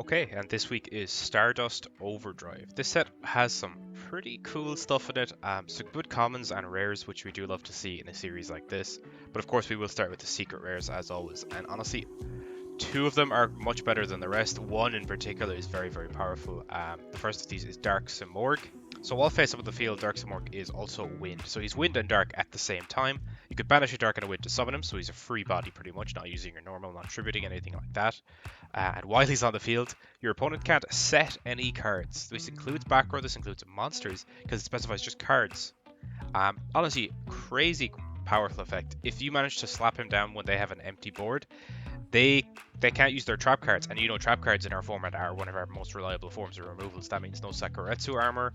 Okay, and this week is Stardust Overdrive. This set has some pretty cool stuff in it, some good commons and rares, which we do love to see in a series like this. But of course, we will start with the secret rares as always. And honestly, two of them are much better than the rest. One in particular is very, very powerful. The first of these is Dark Simorgh. So while face up on the field, Dark Simorgh is also wind. So he's wind and dark at the same time. You could banish a dark and a wind to summon him, so he's a free body pretty much, not using your normal, not tributing, anything like that. And while he's on the field, your opponent can't set any cards. This includes back row, this includes monsters, because it specifies just cards. Honestly, crazy powerful effect. If you manage to slap him down when they have an empty board, they can't use their trap cards, and you know trap cards in our format are one of our most reliable forms of removals. That means no Sakuretsu armor,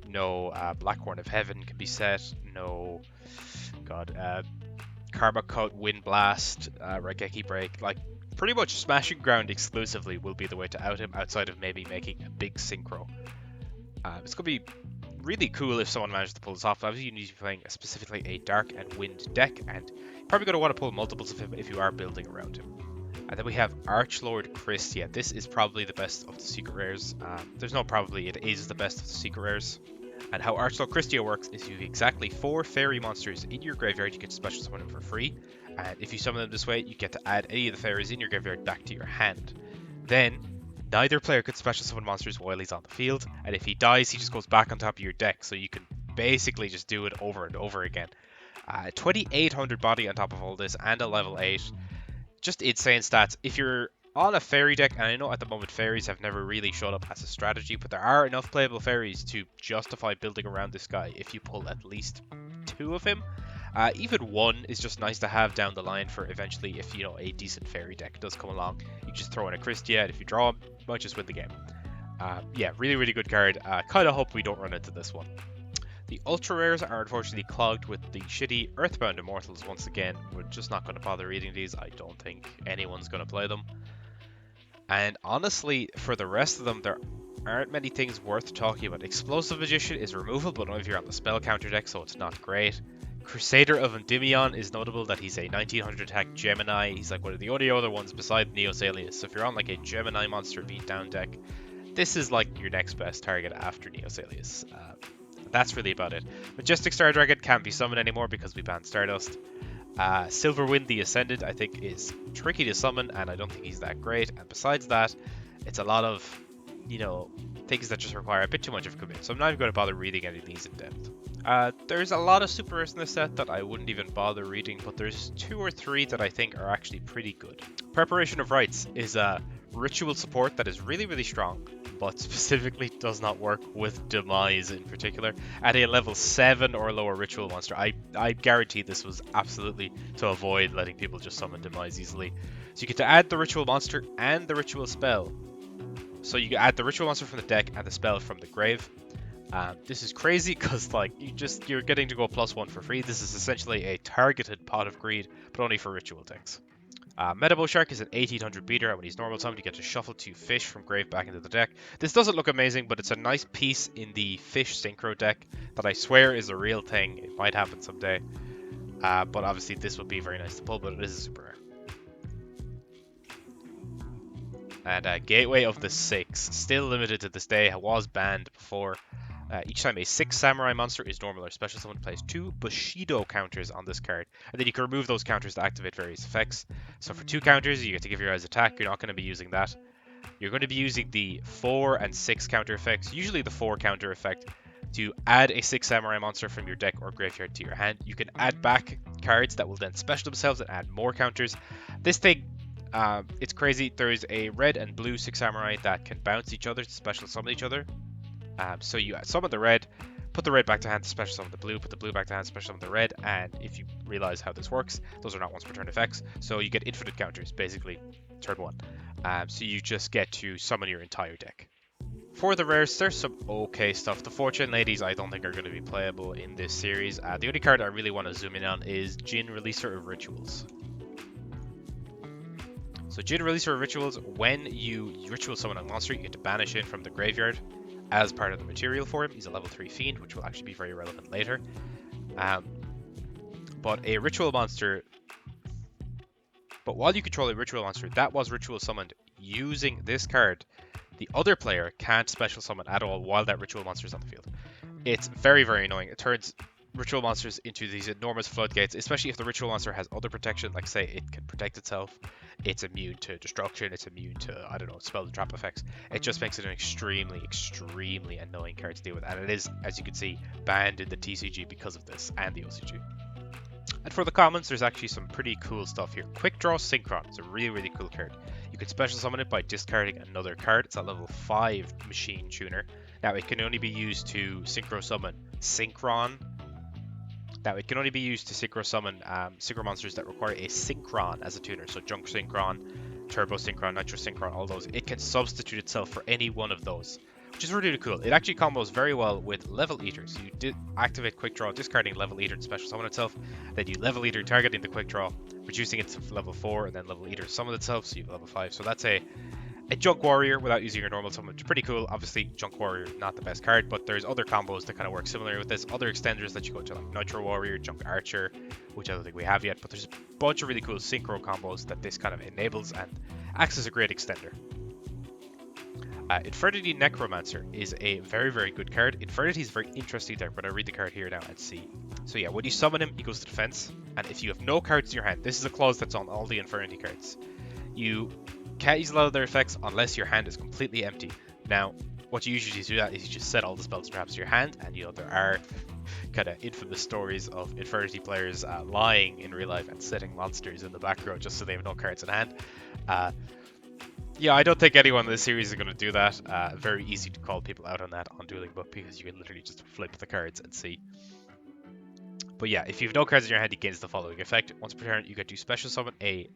no Blackhorn of Heaven can be set, no Karma Cut, Wind Blast, Raigeki Break, like pretty much Smashing Ground exclusively will be the way to out him, outside of maybe making a big synchro. It's going to be really cool if someone manages to pull this off. Obviously you need to be playing specifically a Dark and Wind deck, and you're probably going to want to pull multiples of him if you are building around him. And then we have Archlord Christia. This is probably the best of the secret rares. There's no probably, it is the best of the secret rares. And how Archlord Christia works is you have exactly 4 fairy monsters in your graveyard. You get to special summon them for free. And if you summon them this way, you get to add any of the fairies in your graveyard back to your hand. Then, neither player can special summon monsters while he's on the field. And if he dies, he just goes back on top of your deck. So you can basically just do it over and over again. 2800 body on top of all this and a level 8. Just insane stats. If you're on a fairy deck, and I know at the moment fairies have never really showed up as a strategy, but there are enough playable fairies to justify building around this guy if you pull at least 2 of him. Even 1 is just nice to have down the line for eventually if, you know, a decent fairy deck does come along. You just throw in a Christia, and if you draw him, you might just win the game. Yeah, really, really good card. Kind of hope we don't run into this one. The ultra rares are unfortunately clogged with the shitty Earthbound Immortals once again. We're just not going to bother reading these. I don't think anyone's going to play them. And honestly, for the rest of them, there aren't many things worth talking about. Explosive Magician is removable, but only if you're on the spell counter deck, so it's not great. Crusader of Endymion is notable that he's a 1900 attack Gemini. He's like one of the only other ones beside Neosalius. So if you're on like a Gemini monster beatdown deck, this is like your next best target after Neosalius. That's really about it. Majestic Star Dragon can't be summoned anymore because we banned Stardust. Silverwind the Ascendant I think is tricky to summon, and I don't think he's that great. And besides that, it's a lot of, you know, things that just require a bit too much of a commit. So I'm not even going to bother reading any of these in depth. There's a lot of super rares in this set that I wouldn't even bother reading, but there's 2 or 3 that I think are actually pretty good. Preparation of Rites is a ritual support that is really, really strong, but specifically does not work with Demise in particular. At a level 7 or lower ritual monster, I guarantee this was absolutely to avoid letting people just summon Demise easily. So you get to add the ritual monster and the ritual spell. So you add the ritual monster from the deck and the spell from the grave. This is crazy because like you're getting to go +1 for free. This is essentially a targeted Pot of Greed, but only for ritual decks. Metabo Shark is an 1800 beater, and when he's normal summoned, you get to shuffle 2 fish from grave back into the deck. This doesn't look amazing, but it's a nice piece in the fish synchro deck that I swear is a real thing. It might happen someday. But obviously this would be very nice to pull, but it is a super rare. And Gateway of the Six, still limited to this day, was banned before. Each time a 6 samurai monster is normal or special, someone plays 2 Bushido counters on this card. And then you can remove those counters to activate various effects. So for 2 counters, you get to give your guys attack. You're not going to be using that. You're going to be using the 4 and 6 counter effects, usually the 4 counter effect, to add a 6 samurai monster from your deck or graveyard to your hand. You can add back cards that will then special themselves and add more counters. This thing, it's crazy. There's a red and blue 6 samurai that can bounce each other to special summon each other. So you summon the red, put the red back to hand to special summon the blue, put the blue back to hand to special summon the red, and if you realize how this works, those are not once per turn effects, so you get infinite counters, basically, turn 1. So you just get to summon your entire deck. For the rares, there's some okay stuff. The Fortune Ladies I don't think are going to be playable in this series. The only card I really want to zoom in on is Jin Releaser of Rituals. So Jin Releaser of Rituals, when you ritual summon a monster, you get to banish it from the graveyard as part of the material for him. He's a level 3 fiend, which will actually be very relevant later. But a ritual monster... But while you control a ritual monster, that was ritual summoned using this card, the other player can't special summon at all while that ritual monster is on the field. It's very, very annoying. It turns ritual monsters into these enormous floodgates, especially if the ritual monster has other protection, like say it can protect itself, it's immune to destruction, it's immune to, I don't know, spell and trap effects. It just makes it an extremely, extremely annoying card to deal with, and it is, as you can see, banned in the TCG because of this, and the OCG. And for the commons, there's actually some pretty cool stuff here. Quick Draw Synchron. It's a really, really cool card. You can special summon it by discarding another card. It's a level 5 machine tuner. Now, it can only be used to synchro summon Synchron. Now, it can only be used to synchro summon synchro monsters that require a Synchron as a tuner. So Junk Synchron, Turbo Synchron, Nitro Synchron, all those. It can substitute itself for any one of those, which is really, really cool. It actually combos very well with Level Eater. So you activate Quick Draw, discarding Level Eater to special summon itself. Then you Level Eater, targeting the Quick Draw, reducing it to level 4, and then Level Eater summon itself, so you have level 5. So that's a Junk Warrior without using your normal summon, which is pretty cool. Obviously, Junk Warrior, not the best card, but there's other combos that kind of work similar with this. Other extenders that you go to, like Nitro Warrior, Junk Archer, which I don't think we have yet, but there's a bunch of really cool synchro combos that this kind of enables and acts as a great extender. Infernity Necromancer is a very, very good card. Infernity is a very interesting deck, but I'll read the card here now and see. So yeah, when you summon him, he goes to defense, and if you have no cards in your hand, this is a clause that's on all the Infernity cards. You can't use a lot of their effects unless your hand is completely empty. Now, what you usually do that is you just set all the spells and traps to your hand, and you know, there are kind of infamous stories of Infernity players lying in real life and setting monsters in the back row just so they have no cards in hand. Yeah, I don't think anyone in this series is going to do that. Very easy to call people out on that on Dueling Book because you can literally just flip the cards and see. But yeah, if you have no cards in your hand, he gains the following effect. Once per turn, you get to special summon a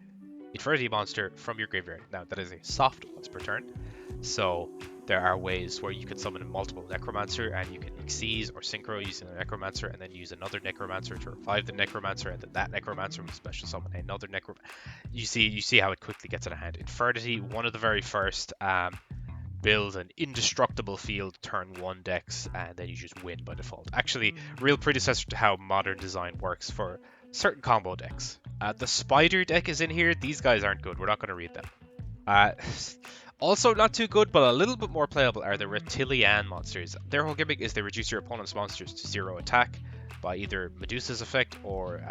Infernity monster from your graveyard. Now, that is a soft once per turn. So there are ways where you can summon multiple Necromancer, and you can Xyz or Synchro using a Necromancer, and then use another Necromancer to revive the Necromancer, and then that Necromancer will special summon another Necromancer. You see how it quickly gets out of hand. Infernity, one of the very first, build an indestructible field turn 1 decks, and then you just win by default. Actually, real predecessor to how modern design works for certain combo decks. The Spider deck is in here. These guys aren't good. We're not going to read them. Also not too good, but a little bit more playable are the Reptilian monsters. Their whole gimmick is they reduce your opponent's monsters to 0 attack by either Medusa's effect or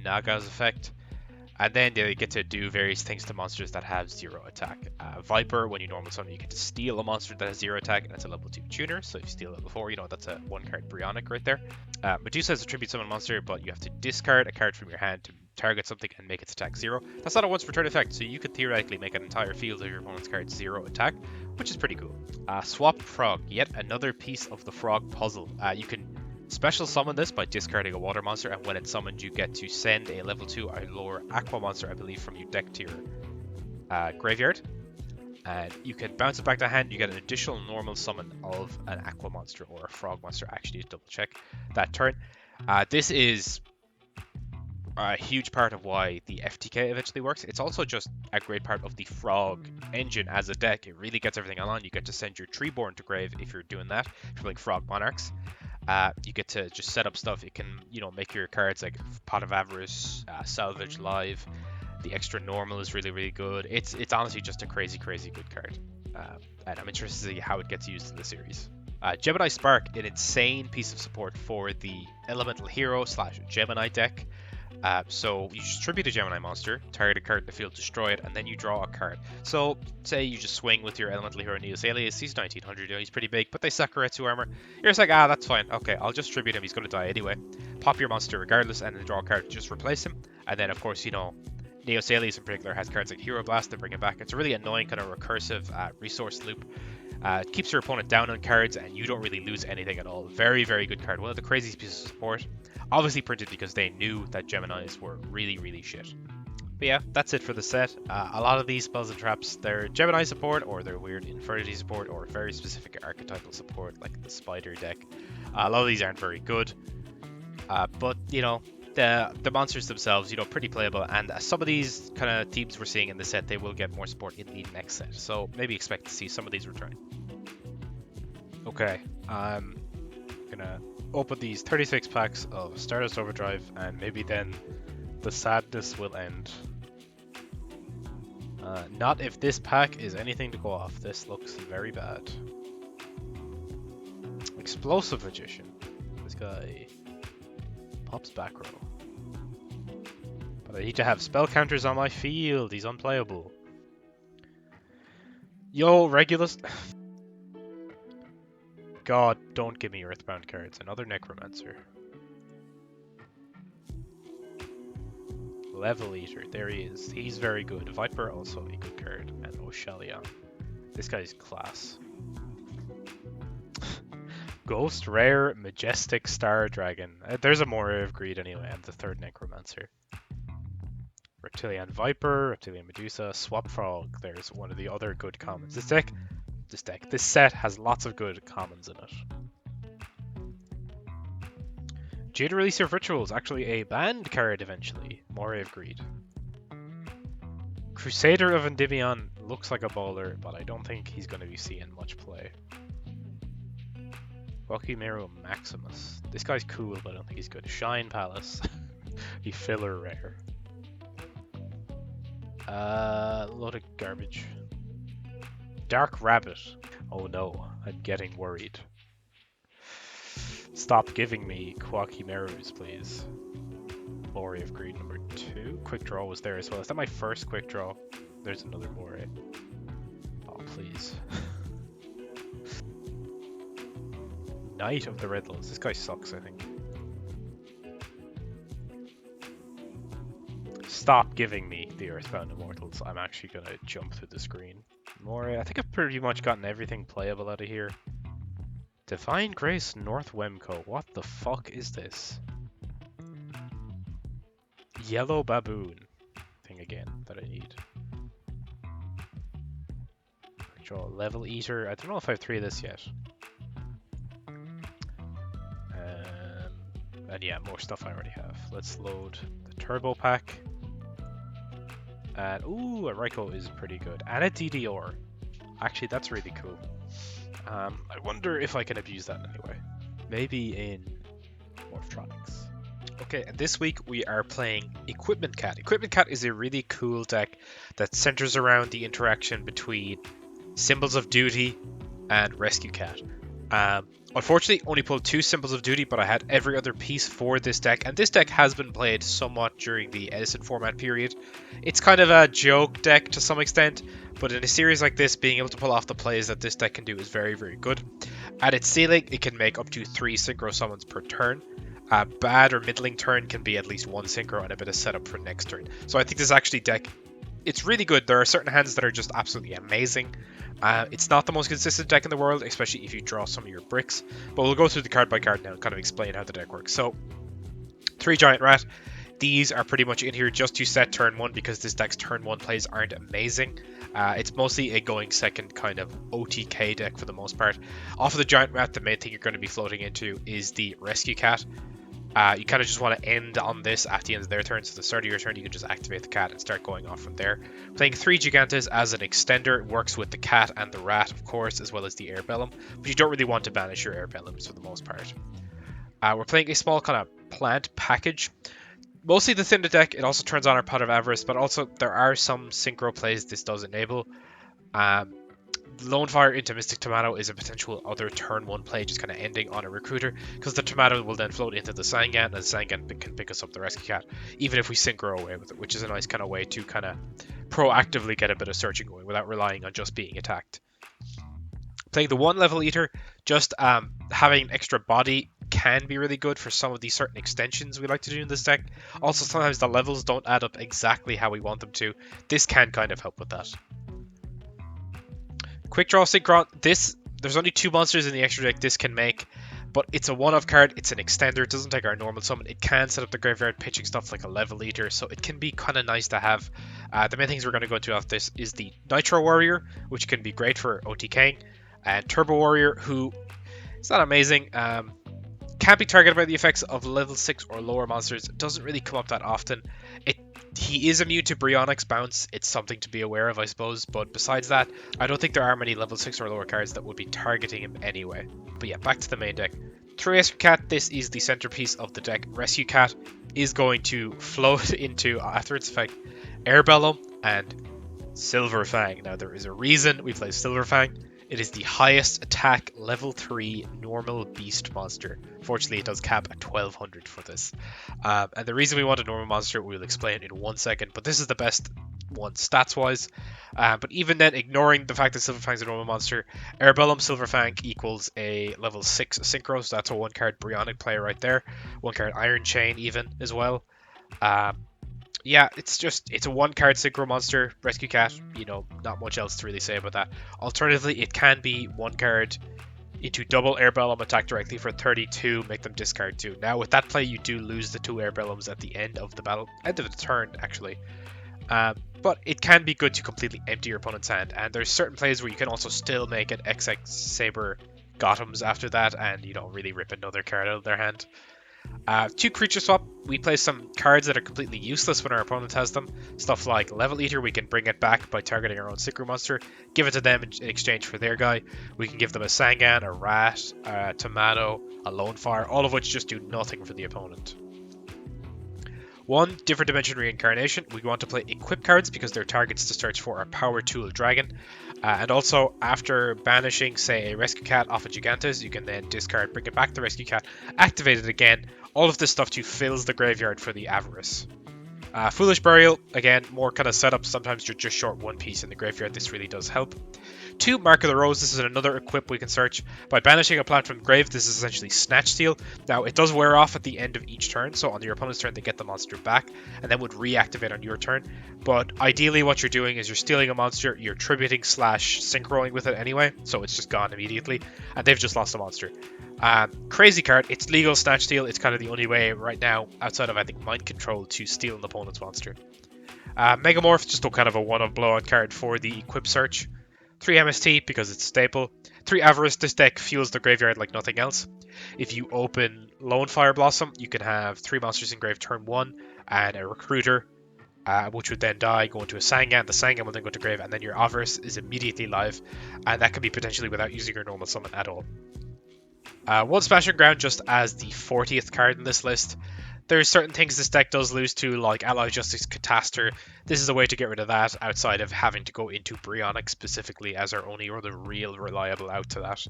Naga's effect. And then they get to do various things to monsters that have 0 attack. Viper, when you normal summon, you get to steal a monster that has 0 attack, and it's a level 2 tuner. So if you steal level 4, you know that's a 1-card Bryonic right there. Medusa is a tribute summon monster, but you have to discard a card from your hand to target something and make its attack 0. That's not a once per turn effect, so you could theoretically make an entire field of your opponent's cards 0 attack, which is pretty cool. Swap Prog, yet another piece of the Frog puzzle. You can special summon this by discarding a water monster, and when it's summoned, you get to send a level 2 or lower aqua monster, I believe, from your deck to your graveyard. And you can bounce it back to hand. You get an additional normal summon of an aqua monster or a frog monster. I actually need to double check that turn. This is a huge part of why the FTK eventually works. It's also just a great part of the Frog engine as a deck. It really gets everything on. You get to send your Treeborn to grave if you're doing that, if you're playing Frog Monarchs. You get to just set up stuff. It can, you know, make your cards like Pot of Avarice, Salvage Live. The extra normal is really, really good. It's honestly just a crazy, crazy good card. And I'm interested to see how it gets used in the series. Gemini Spark, an insane piece of support for the Elemental Hero / Gemini deck. So you just tribute a Gemini monster, target a card in the field, destroy it, and then you draw a card. So say you just swing with your Elemental Hero Neos Alias, he's 1900, you know, he's pretty big, but they suck Sakuretsu armor. You're just like, that's fine, okay, I'll just tribute him, he's going to die anyway. Pop your monster regardless, and then draw a card to just replace him. And then, of course, you know, Neos Alias in particular has cards like Hero Blast that bring him back. It's a really annoying kind of recursive resource loop. It keeps your opponent down on cards, and you don't really lose anything at all. Very, very good card. One of the craziest pieces of support. Obviously printed because they knew that Geminis were really, really shit. But yeah, that's it for the set. A lot of these spells and traps, they're Gemini support, or they're weird Infernity support, or very specific archetypal support, like the Spider deck. A lot of these aren't very good. But, you know, the monsters themselves, you know, pretty playable. And some of these kind of themes we're seeing in the set, they will get more support in the next set. So maybe expect to see some of these return. Okay, I'm gonna open these 36 packs of Stardust Overdrive, and maybe then the sadness will end. Not if this pack is anything to go off. This looks very bad. Explosive Magician. This guy pops back row. But I need to have spell counters on my field. He's unplayable. Yo, Regulus. God, don't give me Earthbound cards. Another Necromancer. Level Eater. There he is. He's very good. Viper also a good card. And Oshelion. This guy's class. Ghost Rare Majestic Star Dragon. There's a Moray of Greed anyway. I'm the third Necromancer. Reptilian Viper, Reptilian Medusa, Swap Frog. There's one of the other good commons. This set has lots of good commons in it. Jade Releaser of Rituals, actually a banned card eventually. Moray of Greed. Crusader of Endymion looks like a bowler, but I don't think he's going to be seeing much play. Wakimeru Maximus. This guy's cool, but I don't think he's good. Shine Palace. He filler rare. A lot of garbage. Dark Rabbit. Oh no, I'm getting worried. Stop giving me Quakimerus, please. Moray of Greed number 2. Quick Draw was there as well. Is that my first Quick Draw? There's another Moray. Oh, please. Knight of the Redlands. This guy sucks, I think. Stop giving me the Earthbound Immortals. I'm actually going to jump through the screen. Moray. I think I've pretty much gotten everything playable out of here. Divine Grace North Wemco. What the fuck is this? Yellow Baboon. Thing again that I need. Draw Level Eater. I don't know if I have 3 of this yet. And yeah, more stuff I already have. Let's load the Turbo Pack. And ooh, a Raikou is pretty good. And a DDR. Actually, that's really cool. I wonder if I can abuse that in any way. Maybe in Morphtronics. Okay, and this week we are playing Equipment Cat. Equipment Cat is a really cool deck that centers around the interaction between Symbols of Duty and Rescue Cat. Unfortunately, only pulled 2 Symbols of Duty, but I had every other piece for this deck, and this deck has been played somewhat during the Edison format period. It's kind of a joke deck to some extent, but in a series like this, being able to pull off the plays that this deck can do is very, very good. At its ceiling, it can make up to 3 Synchro Summons per turn. A bad or middling turn can be at least 1 Synchro and a bit of setup for next turn. So I think this actually deck, it's really good. There are certain hands that are just absolutely amazing. It's not the most consistent deck in the world, especially if you draw some of your bricks. But we'll go through the card by card now and kind of explain how the deck works. So, 3 Giant Rat. These are pretty much in here just to set turn 1 because this deck's turn 1 plays aren't amazing. It's mostly a going second kind of OTK deck for the most part. Off of the Giant Rat, the main thing you're going to be floating into is the Rescue Cat. You kind of just want to end on this at the end of their turn, so at the start of your turn you can just activate the cat and start going off from there. Playing 3 Gigantes as an extender works with the cat and the rat, of course, as well as the Air Bellum, but you don't really want to banish your Air Bellums for the most part. We're playing a small kind of plant package. Mostly the thin deck, it also turns on our Pot of Avarice, but also there are some synchro plays this does enable. Lone Fire into Mystic Tomato is a potential other turn 1 play, just kind of ending on a Recruiter, because the Tomato will then float into the Sangan, and the Sangan can pick us up the Rescue Cat, even if we synchro away with it, which is a nice kind of way to kind of proactively get a bit of searching going without relying on just being attacked. Playing the 1 Level Eater, just having extra body can be really good for some of these certain extensions we like to do in this deck. Also, sometimes the levels don't add up exactly how we want them to. This can kind of help with that. Quick Draw Synchron. There's only 2 monsters in the extra deck this can make, but it's a one-off card. It's an extender. It doesn't take our normal summon. It can set up the graveyard, pitching stuff like a Level Eater, so it can be kind of nice to have. The main things we're going to go into after this is the Nitro Warrior, which can be great for OTKing, and Turbo Warrior, who is not amazing. Can't be targeted by the effects of level 6 or lower monsters. It doesn't really come up that often. He is immune to Brionix Bounce. It's something to be aware of, I suppose. But besides that, I don't think there are many level 6 or lower cards that would be targeting him anyway. But yeah, back to the main deck. 3 Rescue Cat. This is the centerpiece of the deck. Rescue Cat is going to float into, after its effect, Air Bellum and Silverfang. Now there is a reason we play Silverfang. It is the highest attack level 3 normal beast monster. Fortunately, it does cap at 1200 for this. And the reason we want a normal monster, we'll explain in 1 second, but this is the best one stats-wise. But even then, ignoring the fact that Silverfang's a normal monster, Erebellum Silverfang equals a level 6 Synchro, so that's a 1-card Bryonic player right there. 1-card Iron Chain even as well. Yeah, it's a 1-card synchro monster, rescue cat, not much else to really say about that. Alternatively, it can be 1 card into double Erebellum, attack directly for 32, make them discard 2. Now, with that play, you do lose the 2 Erebellums at the end of the battle, end of the turn, actually. But it can be good to completely empty your opponent's hand, and there's certain plays where you can also still make an XX Saber Gothams after that, and, really rip another card out of their hand. 2 creature swap, we play some cards that are completely useless when our opponent has them. Stuff like Level Eater, we can bring it back by targeting our own Synchro monster, give it to them in exchange for their guy. We can give them a Sangan, a Rat, a Tomato, a Lone Fire, all of which just do nothing for the opponent. 1, Different Dimension Reincarnation. We want to play equip cards because they're targets to search for our Power Tool Dragon. And also, after banishing, say, a Rescue Cat off a Gigantes, you can then discard, bring it back to Rescue Cat, activate it again. All of this stuff too fills the graveyard for the Avarice. Foolish Burial, again, more kind of setup. Sometimes you're just short 1 piece in the graveyard. This really does help. 2, Mark of the Rose. This is another equip we can search. By banishing a plant from the grave, this is essentially Snatch Steal. Now, it does wear off at the end of each turn, so on your opponent's turn, they get the monster back, and then would reactivate on your turn. But ideally, what you're doing is you're stealing a monster, you're tributing / synchroing with it anyway, so it's just gone immediately, and they've just lost a monster. Crazy card. It's legal Snatch Steal. It's kind of the only way right now, outside of, I think, Mind Control, to steal an opponent's monster. Megamorph, just a kind of a one-off blow-on card for the equip search. 3 MST because it's staple. 3 Avarice, this deck fuels the graveyard like nothing else. If you open Lone Fire Blossom, you can have 3 monsters in grave turn 1 and a Recruiter, which would then die, go into a Sangan. The Sangan will then go to grave, and then your Avarice is immediately live, and that can be potentially without using your normal summon at all. 1 Smashing Ground just as the 40th card in this list. There's certain things this deck does lose to, like Ally Justice Catastor. This is a way to get rid of that outside of having to go into Bryonic specifically as our only or the real reliable out to that.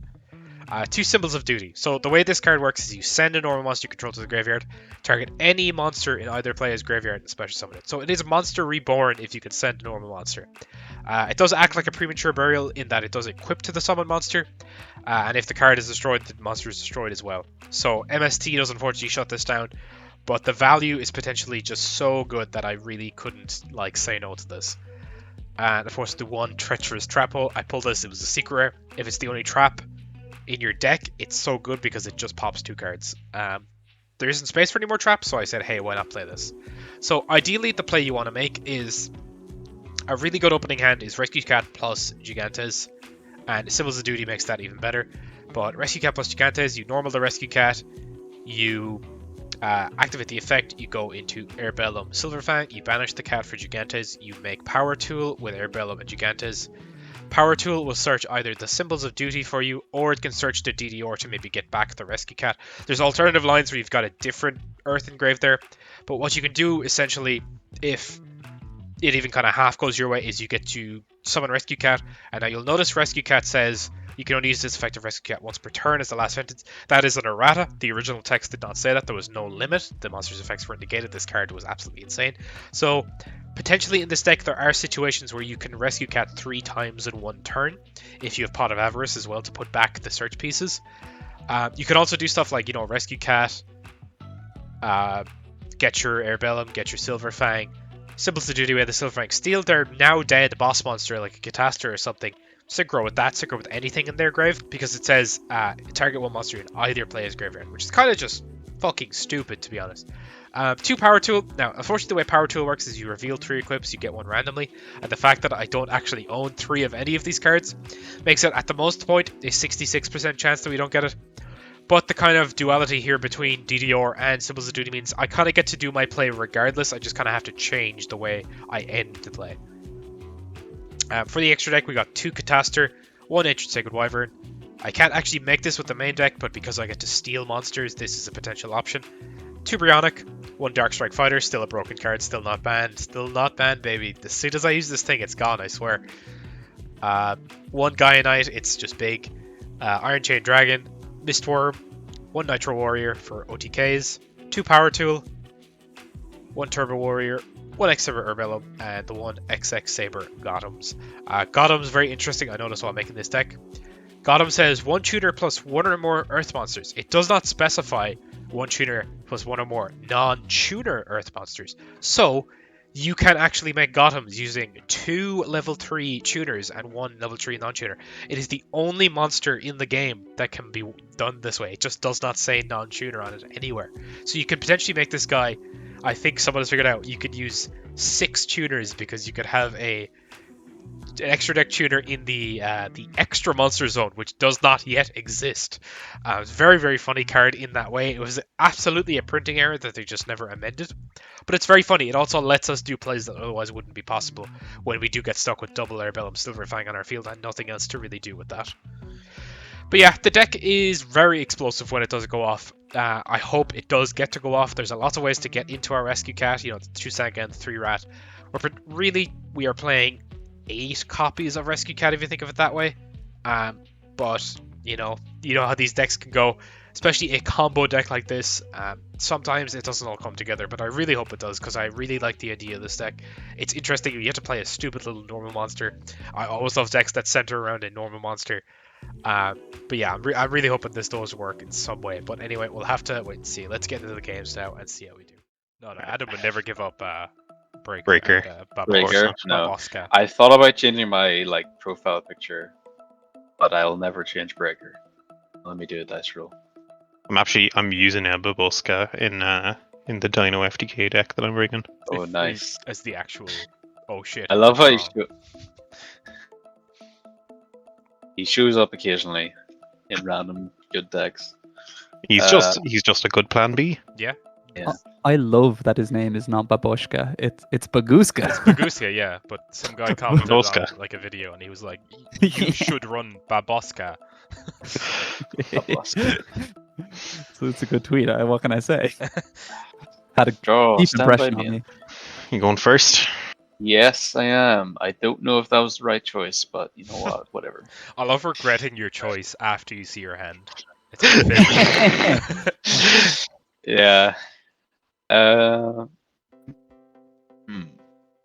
2 Symbols of Duty. So the way this card works is you send a normal monster you control to the graveyard, target any monster in either player's graveyard and special summon it. So it is a monster reborn if you can send a normal monster. It does act like a premature burial in that it does equip to the summon monster, and if the card is destroyed, the monster is destroyed as well. So MST does unfortunately shut this down, but the value is potentially just so good that I really couldn't say no to this. And of course the 1 Treacherous Trap Hole, I pulled this, it was a secret rare. If it's the only trap in your deck, it's so good because it just pops 2 cards. There isn't space for any more traps, so I said, hey, why not play this? So ideally the play you want to make is, a really good opening hand is Rescue Cat plus Gigantes, and Symbols of Duty makes that even better. But Rescue Cat plus Gigantes, you normal the Rescue Cat, you activate the effect, you go into Erebellum Silverfang, you banish the cat for Gigantes, you make Power Tool with Erebellum and Gigantes. Power Tool will search either the Symbols of Duty for you, or it can search the DDR to maybe get back the Rescue Cat. There's alternative lines where you've got a different Earth engraved there, but what you can do essentially, if it even kind of half goes your way, is you get to summon Rescue Cat, and now you'll notice Rescue Cat says you can only use this effective Rescue Cat once per turn as the last sentence. That is an errata. The original text did not say that. There was no limit. The monster's effects were negated. This card was absolutely insane. So potentially in this deck there are situations where you can Rescue Cat 3 times in 1 turn if you have Pot of Avarice as well to put back the search pieces. You can also do stuff like, Rescue Cat, get your Erebellum, get your Silverfang, Symbols of Duty with the Silverfang, steal their now dead boss monster like a Catastor or something, synchro with that, synchro with anything in their grave, because it says target 1 monster in either player's graveyard, which is kind of just fucking stupid, to be honest. 2 Power Tool. Now, unfortunately, the way Power Tool works is you reveal 3 equips, you get 1 randomly, and the fact that I don't actually own 3 of any of these cards makes it, at the most point, a 66% chance that we don't get it. But the kind of duality here between DDR and Symbols of Duty means I kind of get to do my play regardless. I just kind of have to change the way I end the play. For the extra deck, we got 2 Catastor, 1 Ancient Sacred Wyvern. I can't actually make this with the main deck, but because I get to steal monsters, this is a potential option. 2 Brionic, 1 Darkstrike Fighter, still a broken card, still not banned, baby. As soon as I use this thing, it's gone, I swear. 1 Gaia Knight, it's just big. Iron Chain Dragon, Mistworm, 1 Nitro Warrior for OTKs, 2 Power Tool, 1 Turbo Warrior, 1 X Saber Urbellum, and the 1 XX Saber Gothams. Gothams, very interesting, I noticed while making this deck. Gotham says 1 tuner plus 1 or more Earth monsters. It does not specify 1 tuner plus 1 or more non-tuner Earth monsters. So, you can actually make Gothams using 2 level 3 tuners and 1 level 3 non-tuner. It is the only monster in the game that can be done this way. It just does not say non-tuner on it anywhere. So you could potentially make this guy, I think someone has figured out, you could use 6 tuners because you could have an extra deck tuner in the extra monster zone, which does not yet exist. It's a very, very funny card in that way. It was absolutely a printing error that they just never amended. But it's very funny. It also lets us do plays that otherwise wouldn't be possible when we do get stuck with double Airbellum Silverfang on our field and nothing else to really do with that. But yeah, the deck is very explosive when it does go off. I hope it does get to go off. There's a lot of ways to get into our Rescue Cat. You know, the 2 Sanga and the 3 Rat. We are playing 8 copies of Rescue Cat if you think of it that way. But you know how these decks can go, especially a combo deck like this. Sometimes it doesn't all come together, but I really hope it does because I really like the idea of this deck. It's interesting. You have to play a stupid little normal monster. I always love decks that center around a normal monster. But yeah, I'm really hoping this does work in some way. But anyway, we'll have to wait and see. Let's get into the games now and see how we do. No, Adam would never give up Breaker. And, Breaker? No. Baboska. I thought about changing my profile picture, but I'll never change Breaker. Let me do a dice roll. I'm using a Baboska in the Dino FTK deck that I'm bringing. Oh, nice. As the actual. Oh shit. I love how he shows up occasionally in random good decks. He's just a good plan B. Yeah. Yeah. I love that his name is not Baboshka. It's Baguska. It's Baguska, yeah. But some guy commented on Baboska. a video, and he was like, "You should run Baboska." So it's a good tweet. What can I say? Had a Draw. deep Stand by impression me. on me. You going first? Yes, I am. I don't know if that was the right choice, but you know what? Whatever. I love regretting your choice after you see your hand. It's my favorite. Yeah.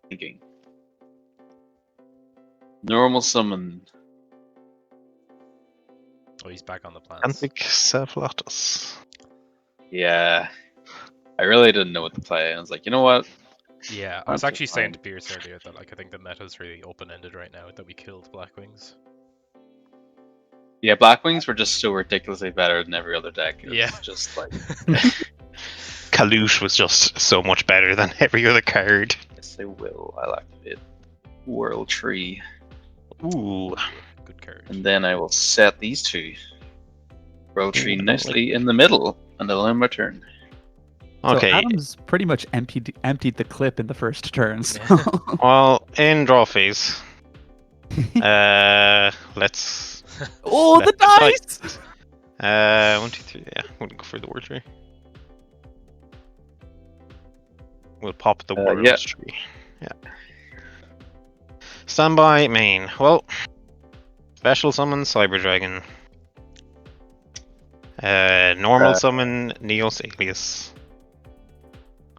Thinking. Normal summon. Oh, he's back on the plans. Antic Cephalotus. Yeah. I really didn't know what to play. I was like, you know what? Yeah, I was actually saying to Pierce earlier that I think the meta's really open-ended right now, that we killed Blackwings. Yeah, Blackwings were just so ridiculously better than every other deck. It's just like Kalush was just so much better than every other card. Yes, they will. I'll activate World Tree. Ooh. Good card. And then I will set these 2. World Tree nicely in the middle, and they'll end my turn. Okay. So Adam's pretty much emptied the clip in the first turn. So. Well, in draw phase. Let's. Oh, the dice! 1, 2, 3. Yeah, we'll go for the word tree. We'll pop the world tree. Yeah. Standby main. Well, special summon Cyber Dragon. Normal summon Neos Alias.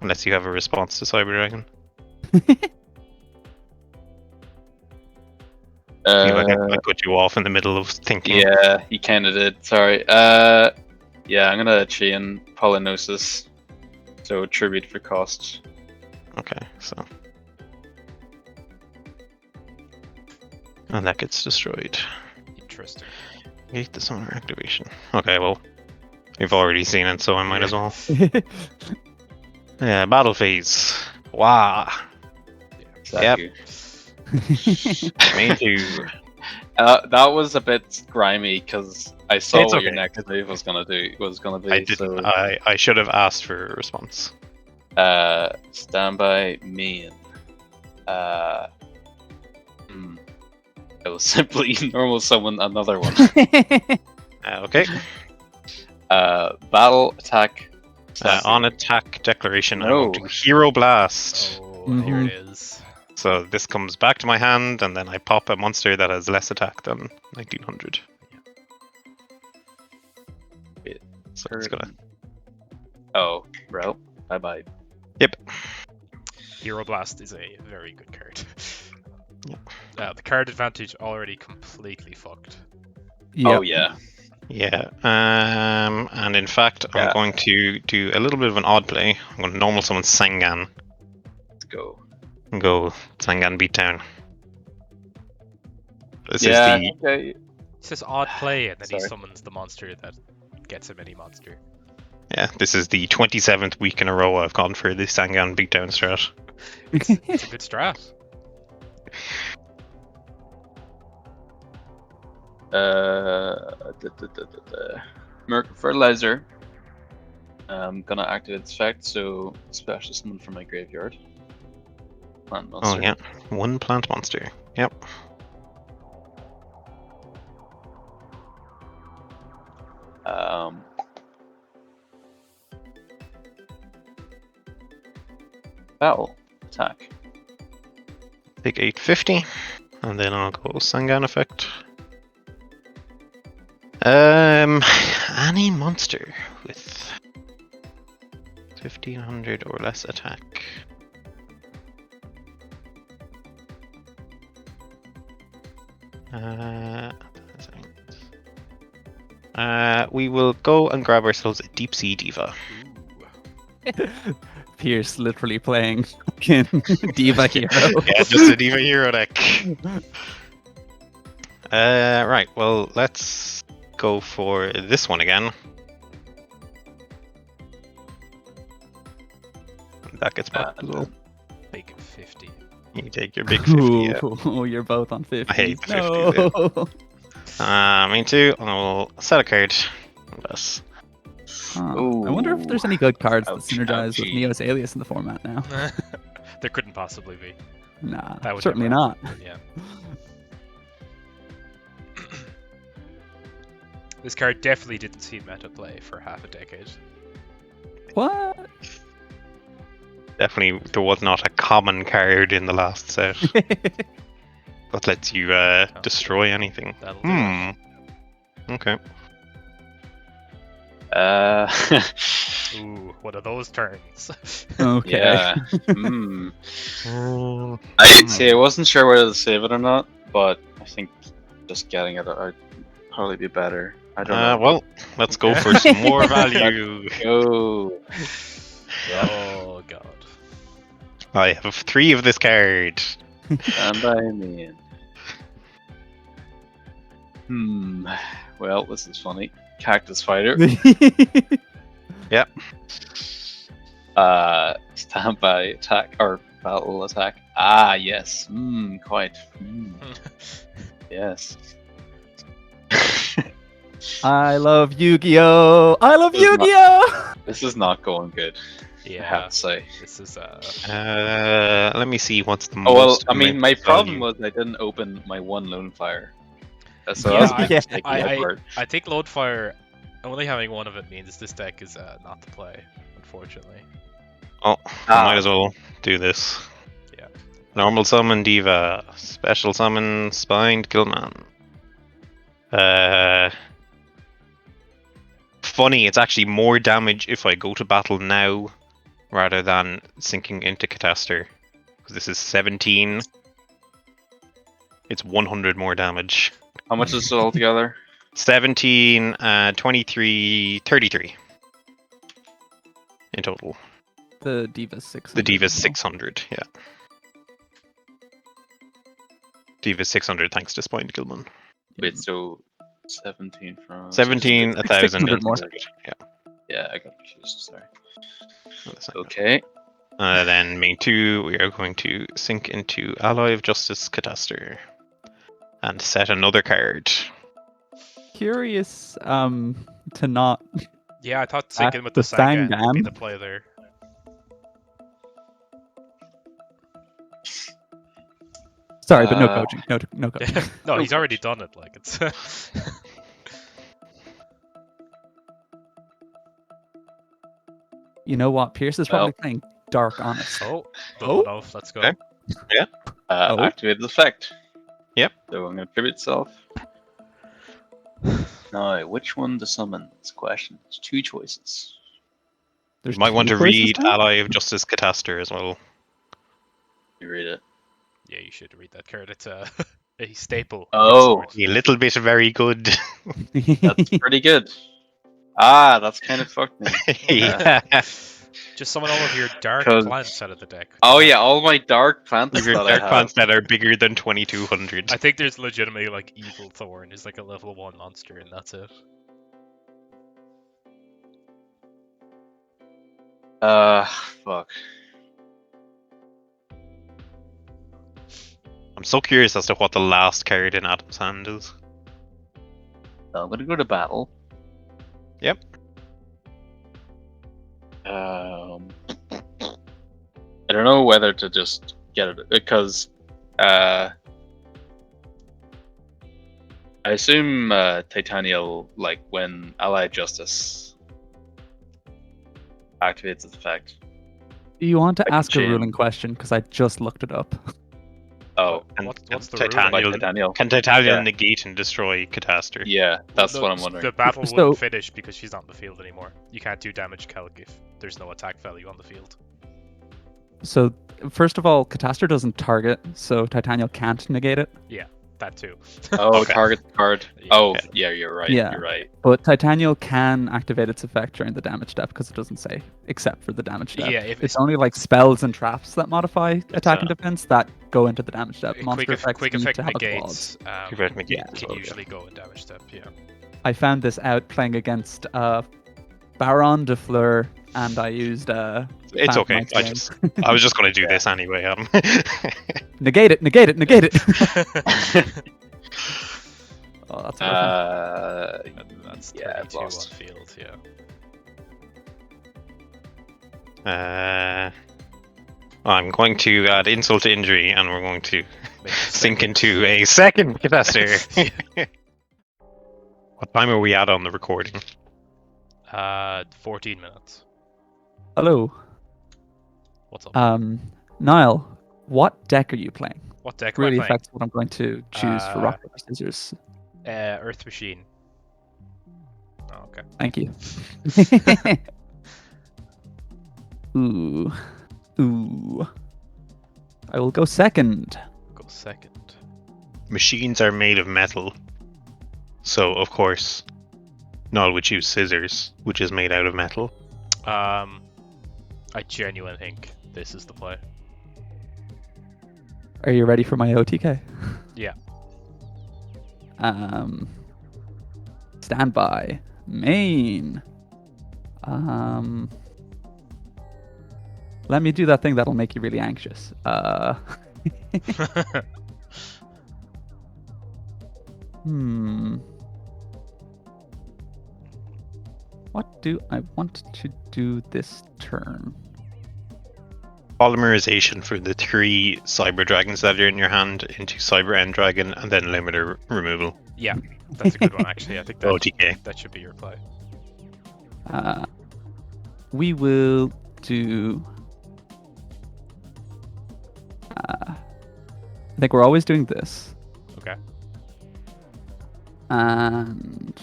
Unless you have a response to Cyber Dragon. I cut you off in the middle of thinking. Yeah, you kind of did. Sorry. Yeah, I'm gonna chain Polynosis. So tribute for cost. Okay, so. And that gets destroyed. Interesting. Gate the summoner activation. Okay, well, we've already seen it, so I might as well. Yeah, battle phase. Wow. Yep. Main 2. That was a bit grimy because I saw It's what okay. your next move was gonna be. I didn't. So, I should have asked for a response. Standby main. I will simply normal summon another one. Okay. Battle attack On attack declaration, I No. want to Hero Blast. Oh, here it is. So this comes back to my hand, and then I pop a monster that has less attack than 1900. So it's gonna. Oh, bro. Bye bye. Yep. Hero Blast is a very good card. Yep. The card advantage already completely fucked. Oh yeah. Yeah. And in fact, I'm going to do a little bit of an odd play. I'm going to normal summon Sangan Let's go. and go Sangan beatdown. This is Yeah. the It says odd play, and then he Sorry. summons the monster that gets him any monster. this is the 27th week in a row I've gone for the Sangan beatdown strat. It's a good strat. Merc Fertilizer. I'm gonna activate its effect, so special summon from my graveyard. Plant monster. Oh yeah, one plant monster. Yep. Battle attack. Take 850, and then I'll go Sangan effect. Any monster with 1500 or less attack. We will go and grab ourselves a Deep Sea Diva. Pierce literally playing fucking Diva Hero. Yeah, just a Diva Hero deck. Right, well, let's go for this one again. That gets back as well. Big 50. You take your big 50. Yeah. Oh, you're both on 50. I hate the 50s. No. Me too. I will set a card. Yes. Huh. I wonder if there's any good cards that Ouch, synergize with ouchie. Neo's Alias in the format now. There couldn't possibly be. Nah, That would certainly never not. happen, Yeah. This card definitely didn't see meta play for half a decade. What? Definitely, there was not a common card in the last set that lets you destroy anything. That'll do it. Okay. Ooh, what are those turns? Okay. Yeah. I wasn't sure whether to save it or not, but I think just getting it would probably be better. I don't know. Well, let's go for some more value. Oh. Oh god. I have 3 of this card. And I mean. Well, this is funny. Cactus Fighter. Yep. Standby attack or battle attack. Ah, yes. Quite. Yes. I love Yu-Gi-Oh! I love This is not- Yu-Gi-Oh! This is not going good. I Yeah, have to say. this is Let me see what's the Oh well, most. I mean, my immense problem value. was I didn't open my one Lone Fire. So Yeah, that's I- taking I- apart. I think Loadfire, only having one of it means this deck is not to play, unfortunately. Oh, I might as well do this. Yeah. Normal summon Diva. Special summon Spined Gilman. Funny, it's actually more damage if I go to battle now rather than sinking into Cataster. Because this is 17. It's 100 more damage. How much is it altogether? 17, 23, 33 in total. The Diva's 600. The Diva's as well. 600, yeah. Diva's 600 thanks to Spined Gilman. Wait, so 17 from 17, 1,000, 600 and more. 600. Yeah. Yeah, I got confused. Sorry. That's it. Okay. Then main 2, we are going to sink into Alloy of Justice Cataster and set another card. Curious to not. Yeah, I thought sinking with the the Sangan would be Sangan. the play there. Sorry, but no coaching. No coaching. No, he's already done it. Like it's. You know what? Pierce is probably Well. playing Dark Honest. Oh, Oh? double off. Let's go. Okay. Oh. Activated effect. Yep. So I'm going to tribute self. Now, which one to summon? It's a question. There's 2 choices. There's You might want 2 to choices read now? Ally of Justice Cataster as well. You read it. Yeah, you should read that card. It's a staple. Oh. A little bit very good. That's pretty good. Ah, that's kind of fucked me. Yeah. Just summon all of your dark 'Cause- plants out of the deck. Oh yeah, all my dark plants Your that I dark have. plants that are bigger than 2200. I think there's legitimately like Evil Thorn is like a level 1 monster, and that's it. Fuck. I'm so curious as to what the last card in Adam's hand is. So I'm gonna go to battle. Yep. I don't know whether to just get it because I assume Titania, like when Allied Justice activates its effect. Do you want to Like ask a chain. ruling question? Because I just looked it up. Oh, What's the Titania- rule? by Titania. Can Titania Yeah. negate and destroy Cataster? Yeah, that's No, what I'm wondering. The battle So- wouldn't finish because she's not in the field anymore. You can't do damage calc if there's no attack value on the field. So, first of all, Cataster doesn't target, so Titania can't negate it. That too. Oh, Okay. target card. Yeah. Oh, yeah, you're right. Yeah. You're right. But Titania can activate its effect during the damage step because it doesn't say except for the damage step. Yeah, if It's only like spells and traps that modify attack and defense that go into the damage step. Monster effects quick need effect to have a clause. negates Quick effect negate Yeah. as can well, usually go in damage step. Yeah. I found this out playing against Baron de Fleur, and I used It's Phantom okay. Knight's I was just going to do Yeah. this anyway. negate it, negate it, negate it. Oh, that's awesome. That's Yeah, I've 32 on lost. field. Yeah. I'm going to add insult to injury, and we're going to Make it sink second. into a second capacitor. What time are we at on the recording? 14 minutes. Hello, What's up? Niall. What deck are you playing? What deck Really am I playing? affects what I'm going to choose for rock paper scissors. Earth Machine. Oh, okay. Thank you. Ooh. Ooh. I will go second. Go second. Machines are made of metal. So, of course, Null would choose scissors, which is made out of metal. I genuinely think this is the play. Are you ready for my OTK? Yeah. Stand by. Main. Let me do that thing that'll make you really anxious. What do I want to do this turn? Polymerization for the 3 Cyber Dragons that are in your hand into Cyber End Dragon, and then limiter removal. Yeah, that's a good one actually. I think that OTK. that should be your play. We will do. I think we're always doing this. Okay. And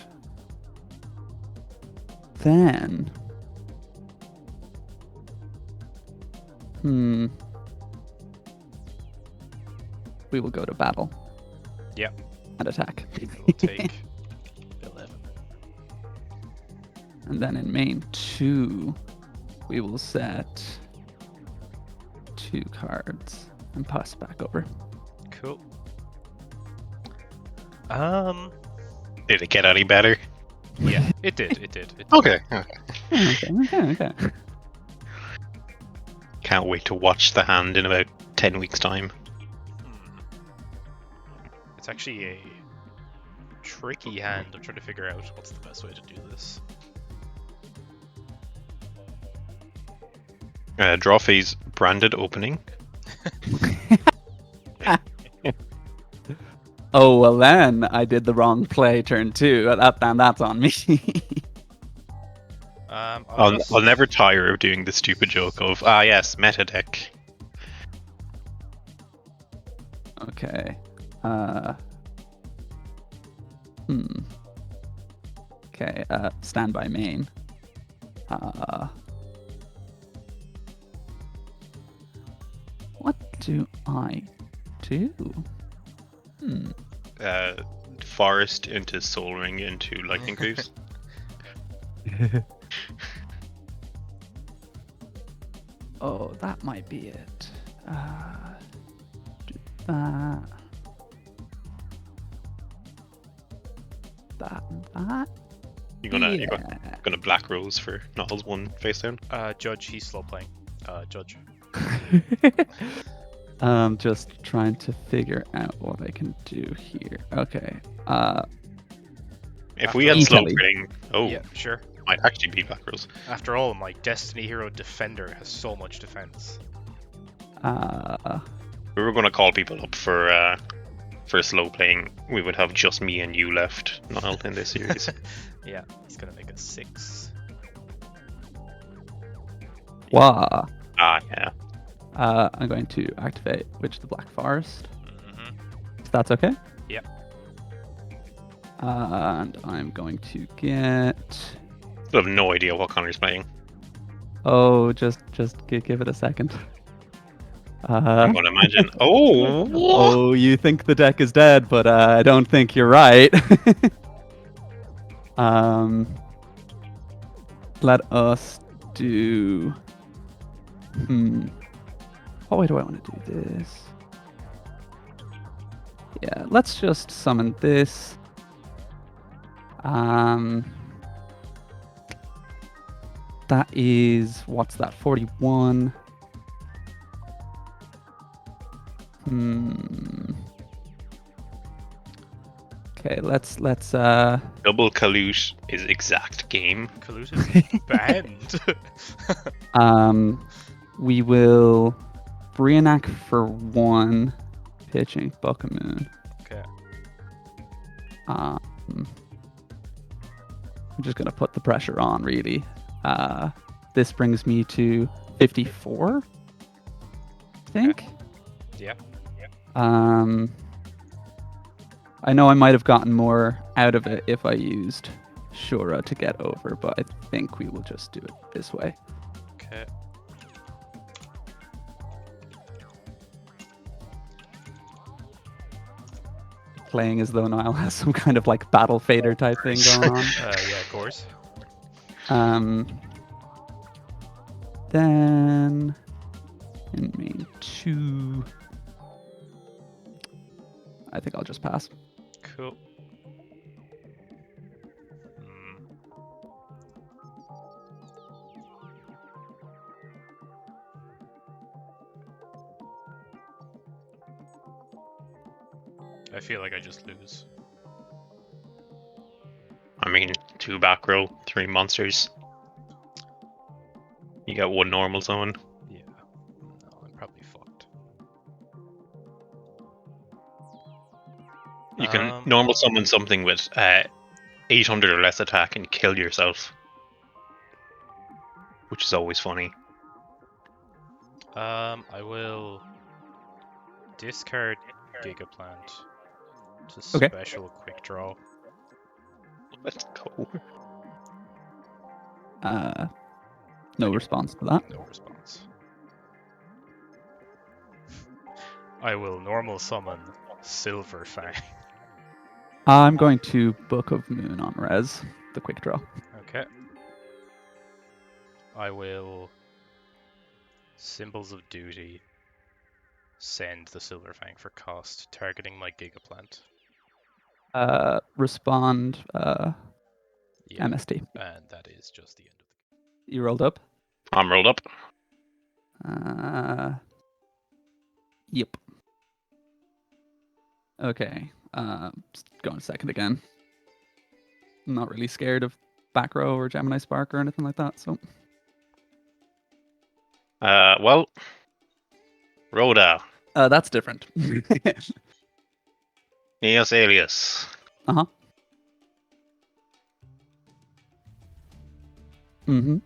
then. We will go to battle. Yep. And attack. We'll take 11. And then in main 2, we will set 2 cards and pass back over. Cool. Did it get any better? Yeah, it did. It did. Okay. Okay. Can't wait to watch the hand in about 10 weeks' time. It's actually a tricky hand. I'm trying to figure out what's the best way to do this. Draw phase branded opening. Oh, well then, I did the wrong play turn 2. That's on me. I'll never tire of doing the stupid joke of yes, meta deck. Okay. Okay, standby main. What do I do? Forest into Soul Ring into Lightning Greaves. Oh, that might be it. Do that. That and that. You're gonna Black Rose for Novel's one face down. Judge, he's slow playing. Judge. Just trying to figure out what I can do here. Okay. If we had slow Easily. playing, Yeah, sure. might actually be Black Rose. After all, my Destiny Hero Defender has so much defense. We were gonna call people up for slow playing. We would have just me and you left, Niall, in this series. Yeah, he's gonna make a 6. Wah. Yeah. I'm going to activate Witch the Black Forest. If that's okay? Yep. And I'm going to get... I have no idea what Connor's playing. Oh, just give it a second. I'm gonna imagine. Oh! Oh, you think the deck is dead, but I don't think you're right. Let us do... What way do I want to do this? Yeah, let's just summon this. That is... What's that? 41. Okay, let's Double Kalute is exact game. Kalute is banned. We will reenact for 1 pitching Buckamoon. Okay. I'm just gonna put the pressure on, really. This brings me to 54, I think. Okay. Yeah. I know I might have gotten more out of it if I used Shura to get over, but I think we will just do it this way. Okay. Playing as though Niall has some kind of like battle fader type thing going on. Yeah, of course. Then in main 2, I think I'll just pass. Cool. I feel like I just lose. I mean, 2 back row, 3 monsters. You got 1 normal zone. Yeah. No, I'm probably fucked. You can normal summon something with 800 or less attack and kill yourself, which is always funny. I will discard Gigaplant to Okay. special quick draw. Let's go. No response to that. No response. I will normal summon Silver Fang. I'm going to Book of Moon on res, the quick draw. Okay. I will Symbols of Duty send the Silver Fang for cost, targeting my Gigaplant. Respond Yeah, MST. and that is just the end of You rolled up? I'm rolled up. Yep. Okay. Just going a second again. I'm not really scared of back row or Gemini Spark or anything like that, so. Well, Rhoda. That's different. Neos Alias. Uh-huh. Mm-hmm.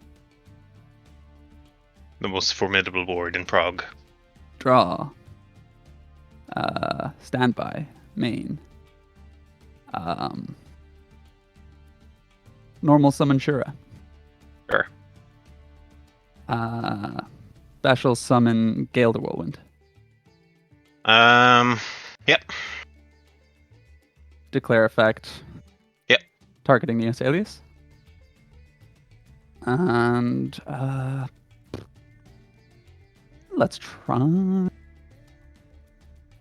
The most formidable board in Prog. Draw. Standby. Main. Normal summon Shura. Sure. Special summon Gale the Whirlwind. Yep. Declare effect. Yep. Targeting the Asalius. And let's try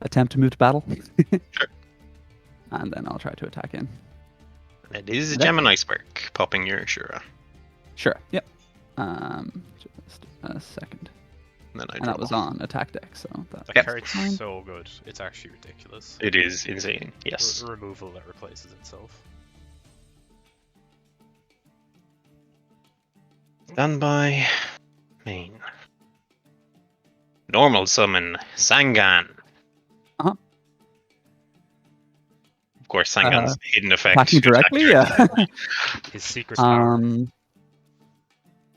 attempt to move to battle. Sure. And then I'll try to attack in. It is a Okay. Gemini Spark, popping your Shura. Sure. Yep. Just a second. And then I And that draw. was on attack deck, so That Yep. card's fine. so good. It's actually ridiculous. It is insane, yes. Removal that replaces itself. Standby. Main. Normal summon Sangan. Uh-huh. Of course, Sangan's hidden effect. Attacking to attack directly? directly. Yeah. His secret power.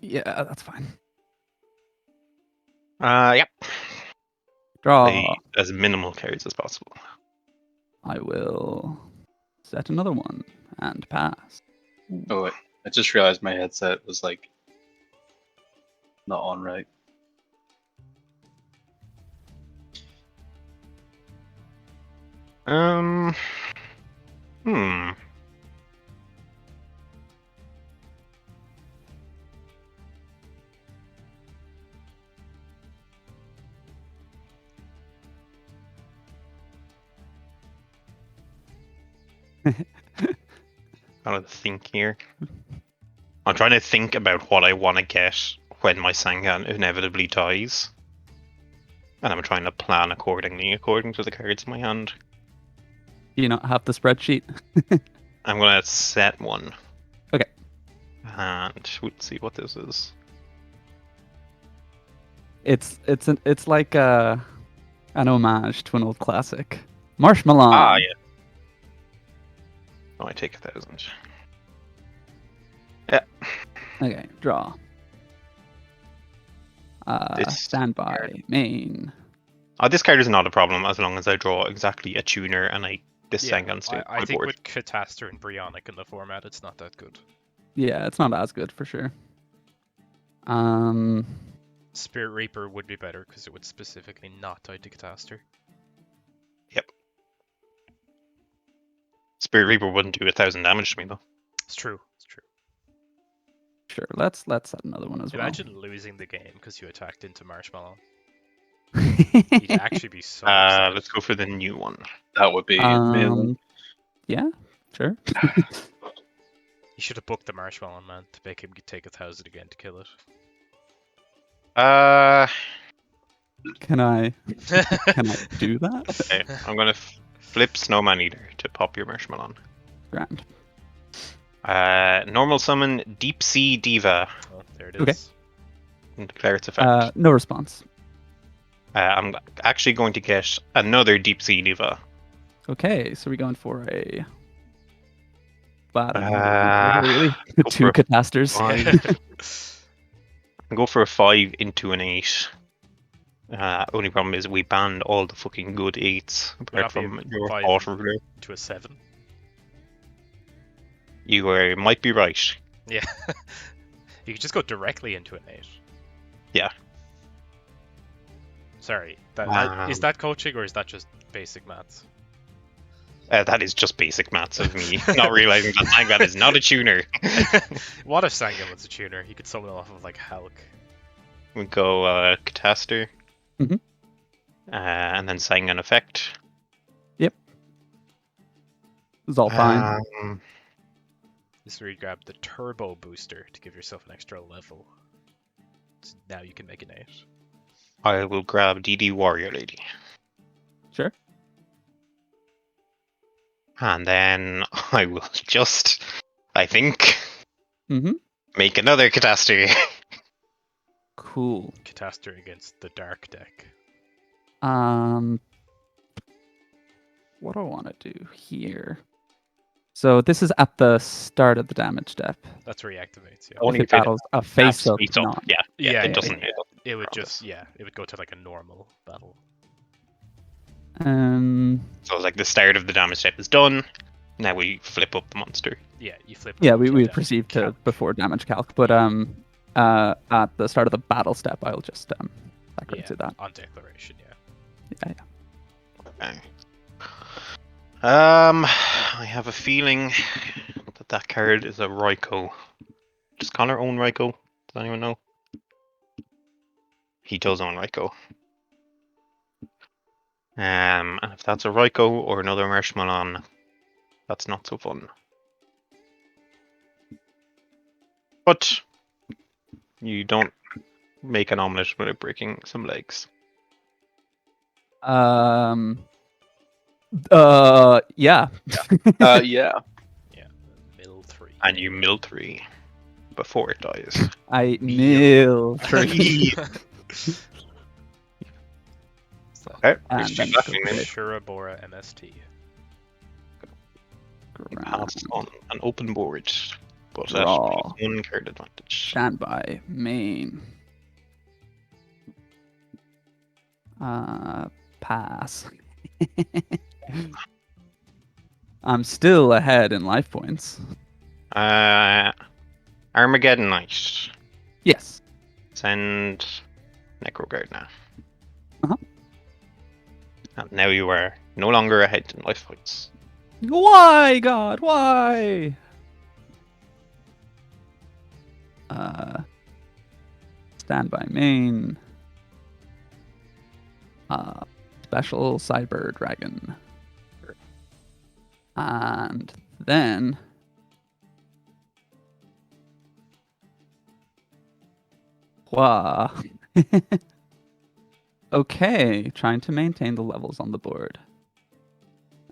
Yeah, that's fine. Yep. Draw. Play as minimal cards as possible. I will set another one and pass. Oh wait, I just realized my headset was like not on right. Hmm. Trying to think here. I'm trying to think about what I want to get when my Sangan inevitably dies. And I'm trying to plan accordingly, according to the cards in my hand. Do you not have the spreadsheet? I'm going to set one. Okay. And we'll see what this is. It's like an homage to an old classic. Marshmallow. Ah, yeah. Oh, I take 1,000. Yeah. Okay, draw. Standby. card. Main. This card is not a problem as long as I draw exactly a tuner and this Sangan stays on I my think board. with Cataster and Brionic in the format, it's not that good. Yeah, it's not as good for sure. Spirit Reaper would be better because it would specifically not tie to Cataster. Spirit Reaper wouldn't do 1,000 damage to me though. It's true. It's true. Sure, let's set another one as Imagine losing the game because you attacked into Marshmallow. You'd well. actually be so upset. Let's go for the new one. That would be amazing. Yeah, sure. You should have booked the Marshmallow man to make him take 1,000 again to kill it. Can I do that? Okay, I'm gonna flip Snowman Eater to pop your Marshmallow. Grand. Normal summon Deep Sea Diva Oh, there it is. Okay. and declare its effect. No response. I'm actually going to get another Deep Sea Diva. Okay, so we're going for a bad really go two for a catasters. I'll go for a 5 into an 8. Only problem is we banned all the fucking good 8s apart Would from that be your 5 auto ruler. to a 7. You might be right. Yeah. You could just go directly into an 8. Yeah. Sorry, is that coaching or is that just basic maths? That is just basic maths of me not realizing that Sangan is not a tuner. What if Sangan was a tuner? He could summon off of like Hulk. We go Cataster. Mhm. And then Sangan effect. It's all fine. This is where you grab the turbo booster to give yourself an extra level. So now you can make an 8. I will grab DD Warrior Lady. Sure. And then I will just, I think, Mm-hmm. make another Cataster. Cool. Cataster against the dark deck. What do I want to do here? So this is at the start of the damage step. That's where he activates. Yeah. Only If it if it battles a face-up Face up. non. Yeah, Yeah, it yeah, doesn't. yeah. It doesn't It would cross just us. it would go to like a normal battle. So it's like the start of the damage step is done. Now we flip up the monster. Yeah, you flip. Yeah, the we damage proceed to calc. before damage calc, but at the start of the battle step, I'll just back Yeah, to that. on declaration. Yeah. Yeah, Okay. I have a feeling that card is a Raikou. Does Connor own Raikou? Does anyone know? He does own Raikou. And if that's a Raikou or another Marshmallow, that's not so fun. But you don't make an omelette without breaking some legs. Yeah. Yeah. Yeah. Mill 3. And you mill 3 before it dies. I Meal. mill 3. Okay. And Shoot then back so me, man. great. Shurabora MST. Pass on an open board, but at Draw. +1 card advantage. Standby. Main. Pass. I'm still ahead in life points. Armageddon Knight. Yes. Send Necroguard now. Uh-huh. And now you are no longer ahead in life points. Why, God? Why? Standby main. Special Cyber Dragon. And then wow. Okay, trying to maintain the levels on the board.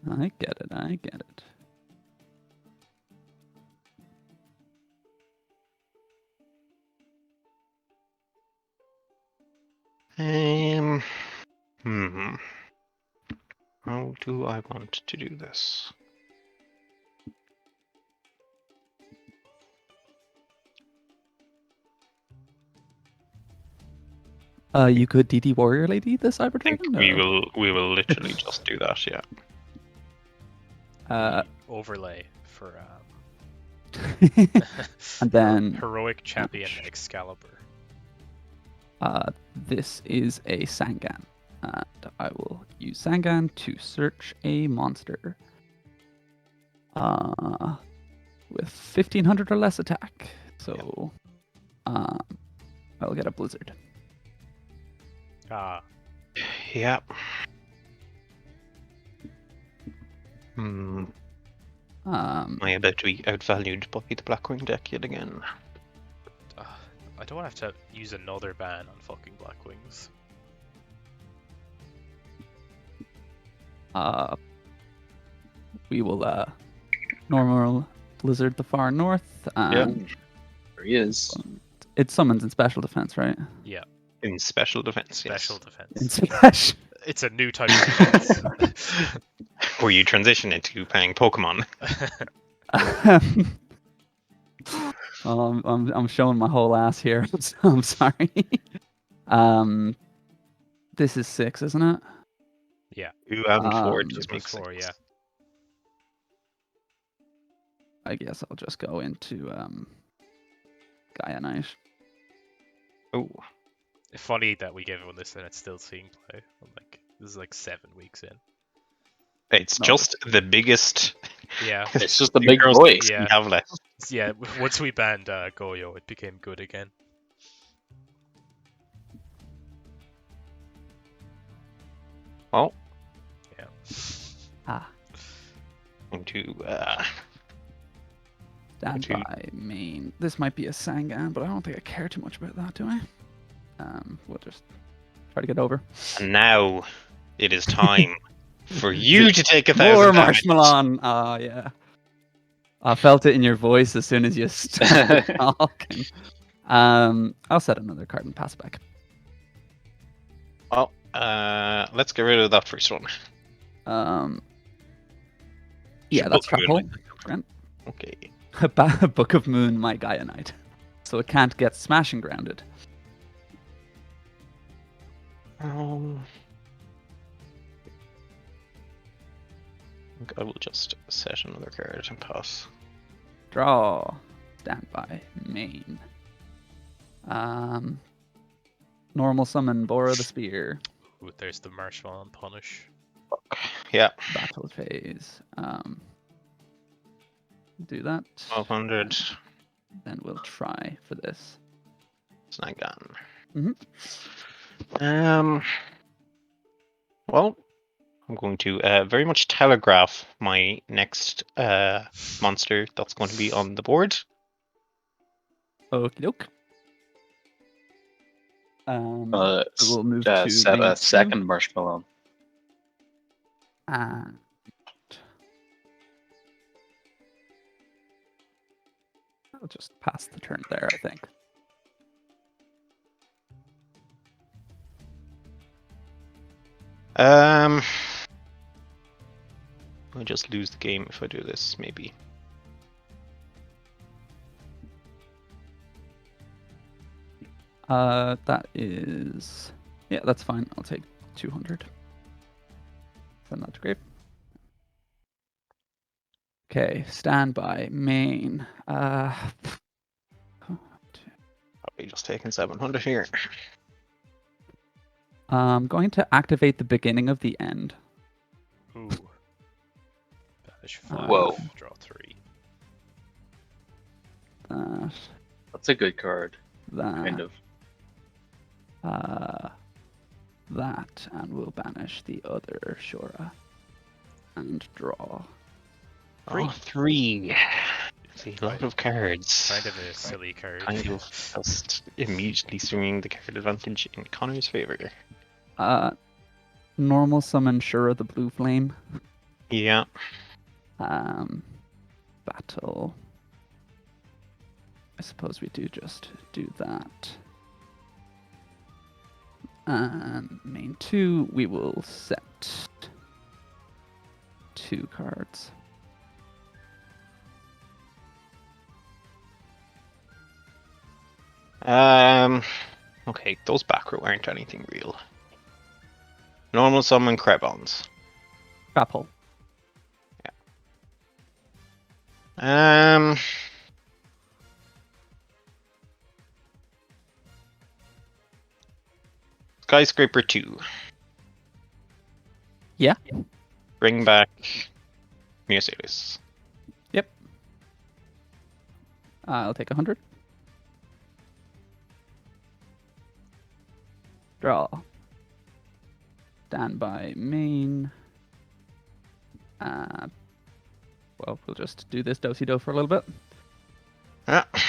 I get it, I get it. How do I want to do this? You could DD Warrior Lady the Cyber I think Dragon? we will literally just do that, yeah. Overlay for and then heroic champion Excalibur. this is a Sangan, and I will use Sangan to search a monster. With 1500 or less attack, so I'll get a Blizzard. Yeah. Am I about to be outvalued by the Blackwing deck yet again? I don't have to use another ban on fucking Blackwings. We will normal Blizzard the far north. There he is. It summons in special defense, right? Yeah. In special defense, Special yes. defense. In special. It's a new type of defense. Where you transition into playing Pokemon. I'm showing my whole ass here. I'm sorry. This is 6, isn't it? Yeah. 2 and 4 2 just plus makes 4, sense. yeah. I guess I'll just go into Gaia Knight. Oh, Funny that we gave everyone this and it's still seeing play. I'm like, this is like 7 weeks in. it's No. just the biggest. Yeah. It's just a big Heroes boy. Yeah. we have left. Yeah, once we banned Goyo, it became good again. Oh. Yeah. Into Standby main. This might be a Sangan, but I don't think I care too much about that, do I? We'll just try to get over. and now it is time for you to take 1,000 More damage. Marshmallow. Yeah. I felt it in your voice as soon as you started talking. I'll set another card and pass back. Well, let's get rid of that first one. Yeah, that's Should Trap Hole. Grant. Okay. A Book of Moon, my Gaia Knight. So it can't get smashing grounded. I will just set another card and pass. Draw. Standby. Main. Normal summon Bora the Spear. Ooh, there's the Marshmallow and Punish. Yeah, Battle phase. Do that. 1200. Then we'll try for this. Snag gun. Mhm. Well, I'm going to very much telegraph my next monster that's going to be on the board. Okie doke. We'll move to set main a two. second marshmallow. And I'll just pass the turn there, I think. I'll just lose the game if I do this, maybe. That is... Yeah, that's fine. I'll take 200. Send that to grave. Okay, standby. Main. Probably just taking 700 here. I'm going to activate the beginning of the end. Ooh. Banish 5. Whoa. Draw 3. That. That's a good card, That. kind of. That, and we'll banish the other Shura. And draw. Oh, 3. It's a lot of cards. Kind of a silly card. Kind of just immediately swinging the card advantage in Connor's favor. Normal summon Shura the Blue Flame. Yeah. Battle. I suppose we do just do that. Main 2, we will set 2 cards. Okay, those back row aren't anything real. Normal summon Krebons. Grapple. Skyscraper 2. Yeah. Bring back Neosalis. Yep. I'll take 100. Draw. Standby main. Well, we'll just do this do-si-do for a little bit. Yeah. I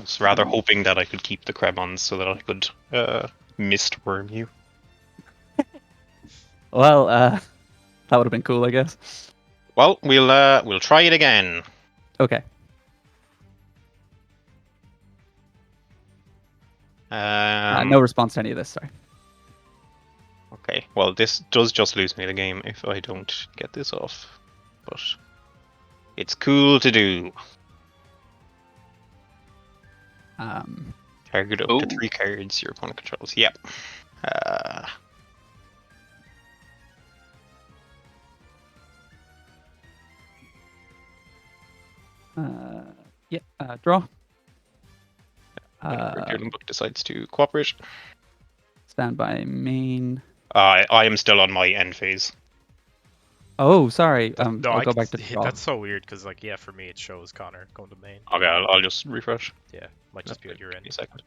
was rather hoping that I could keep the Krebons so that I could mist worm you. Well, that would have been cool, I guess. Well, we'll try it again. Okay. No response to any of this, sorry. Okay, well, this does just lose me the game if I don't get this off. But it's cool to do. Target up to 3 cards your opponent controls. Yep. Draw. Dearling Book decides to cooperate. Standby main. I am still on my end phase. Oh, sorry. No, I'll go back to draw. That's so weird because, like, yeah, for me it shows Connor going to main. Okay, I'll just refresh. Yeah, might just be at your end. A second.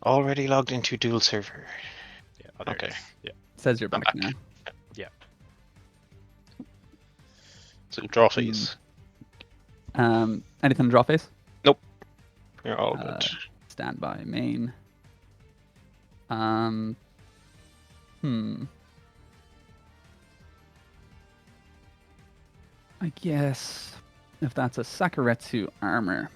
Already logged into dual server. Yeah. Oh, there it Okay. is. Yeah. Says you're back, back. now. Yeah. So draw phase. Anything to draw face? Nope. You're all good. Standby main. I guess if that's a Sakuretsu armor,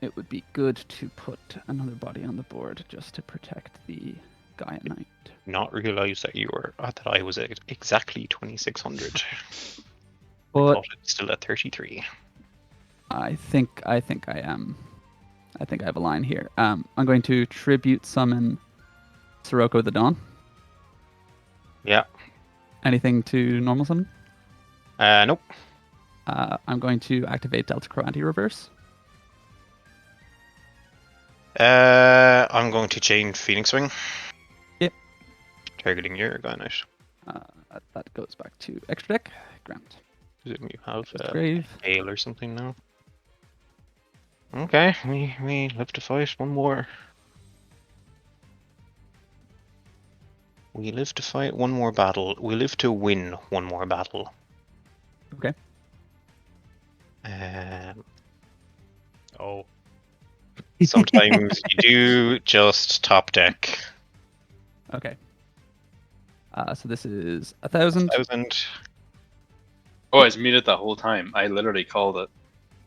it would be good to put another body on the board just to protect the Gaia Knight. Not realize that that I was at exactly 2600. I But thought it was still at 33. I think I am. I think I have a line here. I'm going to tribute summon Sirocco the Dawn. Yeah. Anything to normal summon? Nope. I'm going to activate Delta Crow Anti-Reverse. I'm going to chain Phoenix Wing. Yep. Targeting your Gaia Knight. That goes back to extra deck. Grant. Presume you have Grave. Hail or something now. Okay, we live to fight one more. We live to fight one more battle. We live to win one more battle. Okay. Oh, Sometimes you do just top deck. Okay. So this is 1,000. 1,000. Oh, I was muted the whole time. I literally called it.